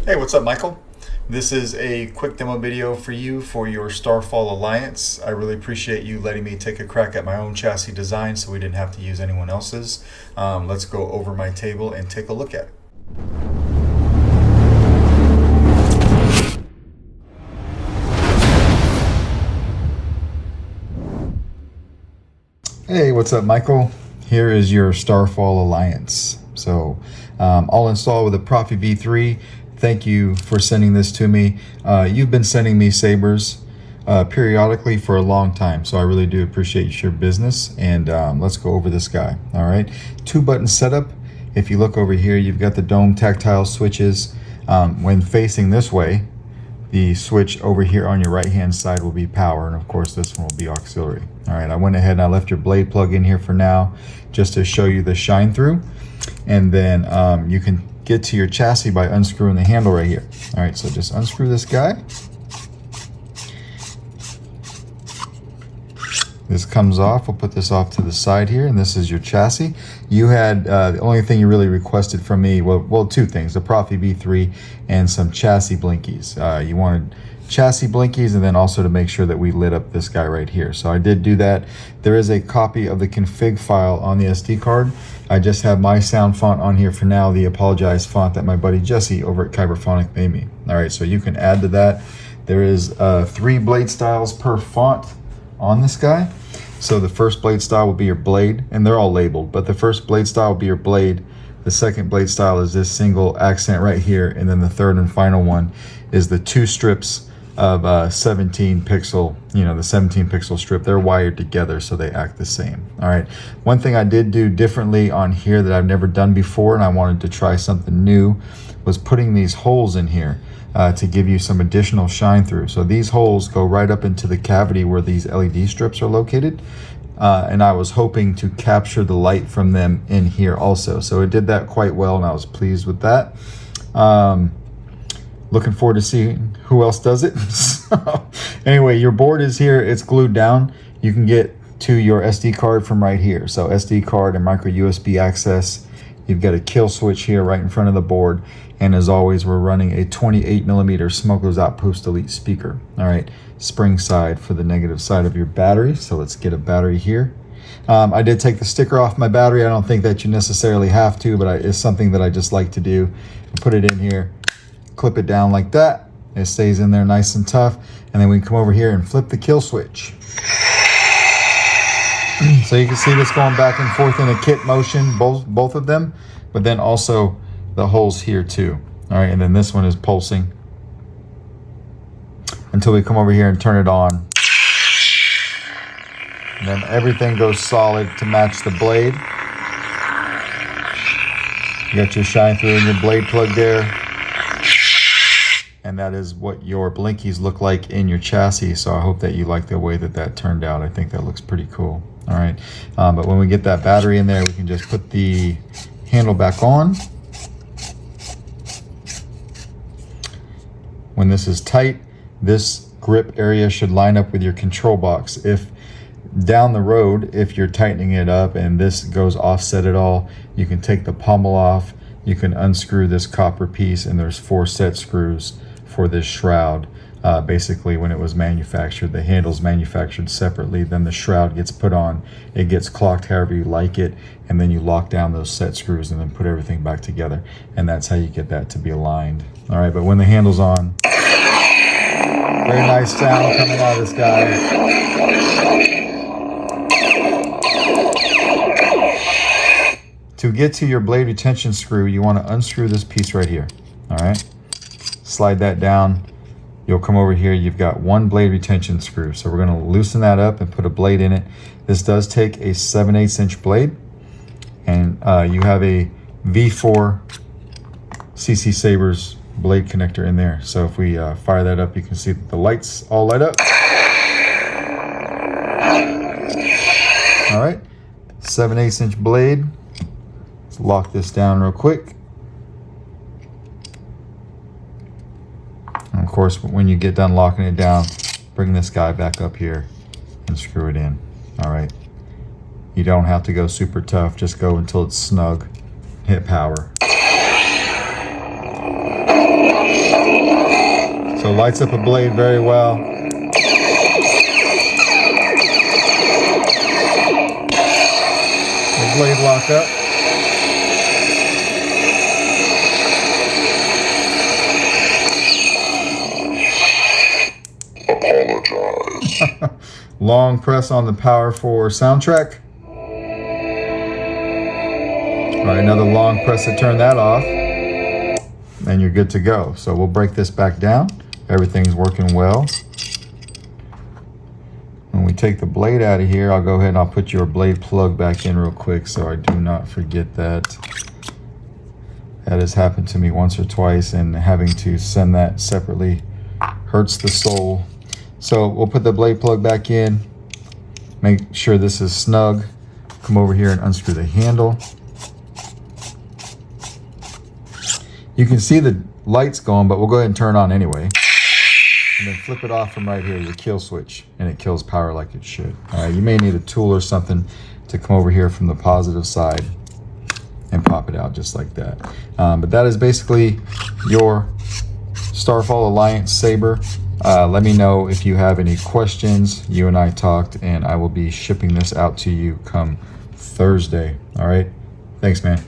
Hey, what's up, Michael? This is a quick demo video for you for your Starfall Alliance. I really appreciate you letting me take a crack at my own chassis design so we didn't have to use anyone else's. Let's go over my table and take a look at it. Hey, what's up, Michael? Here is your Starfall Alliance. So, all installed with a Proffie V3. Thank you for sending this to me. You've been sending me Sabers periodically for a long time, so I really do appreciate your business. And let's go over this guy. All right, 2-button setup. If you look over here, you've got the dome tactile switches. When facing this way, the switch over here on your right hand side will be power, and of course this one will be auxiliary. All right, I went ahead and I left your blade plug in here for now just to show you the shine through, and then you can get to your chassis by unscrewing the handle right here. All right, so just unscrew this guy. This comes off. We'll put this off to the side here, and this is your chassis. You had the only thing you really requested from me, well, two things: the Proffie V3 and some chassis blinkies. You wanted chassis blinkies, and then also to make sure that we lit up this guy right here. So I did do that. There is a copy of the config file on the SD card. I just have my sound font on here for now, the Apologize font that my buddy Jesse over at Kyberphonic made me. All right, so you can add to that. There is 3 blade styles per font on this guy. So the first blade style will be your blade, and they're all labeled, but the first blade style will be your blade. The second blade style is this single accent right here, and then the third and final one is the 2 strips of 17 pixel, the 17 pixel strip. They're wired together so they act the same. All right, one thing I did do differently on here that I've never done before, and I wanted to try something new, was putting these holes in here to give you some additional shine through. So these holes go right up into the cavity where these LED strips are located, and I was hoping to capture the light from them in here also. So it did that quite well, and I was pleased with that. Looking forward to seeing who else does it. So, anyway, your board is here. It's glued down. You can get to your SD card from right here. So SD card and micro USB access. You've got a kill switch here right in front of the board. And as always, we're running a 28mm Smokeless Outpost Elite speaker. All right, spring side for the negative side of your battery. So let's get a battery here. I did take the sticker off my battery. I don't think that you necessarily have to, but it's something that I just like to do. Put it in here, clip it down like that. It stays in there nice and tough. And then we can come over here and flip the kill switch. So you can see this going back and forth in a kit motion, both of them, but then also the holes here too. All right, and then this one is pulsing until we come over here and turn it on. And then everything goes solid to match the blade. You got your shine through and your blade plug there. And that is what your blinkies look like in your chassis. So I hope that you like the way that that turned out. I think that looks pretty cool. All right, but when we get that battery in there, we can just put the handle back on. When this is tight, this grip area should line up with your control box. If down the road, if you're tightening it up and this goes offset at all, you can take the pommel off. You can unscrew this copper piece, and there's 4 set screws for this shroud. Basically, when it was manufactured, the handle's manufactured separately, then the shroud gets put on, it gets clocked however you like it, and then you lock down those set screws and then put everything back together, and that's how you get that to be aligned. All right, but when the handle's on, very nice sound coming out of this guy. To get to your blade retention screw, you want to unscrew this piece right here. All right, slide that down. You'll come over here, you've got 1 blade retention screw. So we're gonna loosen that up and put a blade in it. This does take a 7/8 inch blade, and you have a V4 CC Sabers blade connector in there. So if we fire that up, you can see that the lights all light up. All right, 7/8 inch blade. Let's lock this down real quick. And of course, when you get done locking it down, bring this guy back up here and screw it in. All right. You don't have to go super tough. Just go until it's snug. Hit power. So lights up a blade very well. The blade lock up. Apologize. Long press on the power for soundtrack. All right, another long press to turn that off. And you're good to go. So we'll break this back down. Everything's working well. When we take the blade out of here, I'll go ahead and I'll put your blade plug back in real quick so I do not forget that. That has happened to me once or twice, and having to send that separately hurts the soul. So we'll put the blade plug back in. Make sure this is snug. Come over here and unscrew the handle. You can see the lights going, but we'll go ahead and turn on anyway. And then flip it off from right here, your kill switch, and it kills power like it should. All right, you may need a tool or something to come over here from the positive side and pop it out just like that. But that is basically your Starfall Alliance Saber. Let me know if you have any questions. You and I talked, and I will be shipping this out to you come Thursday. All right, thanks, man.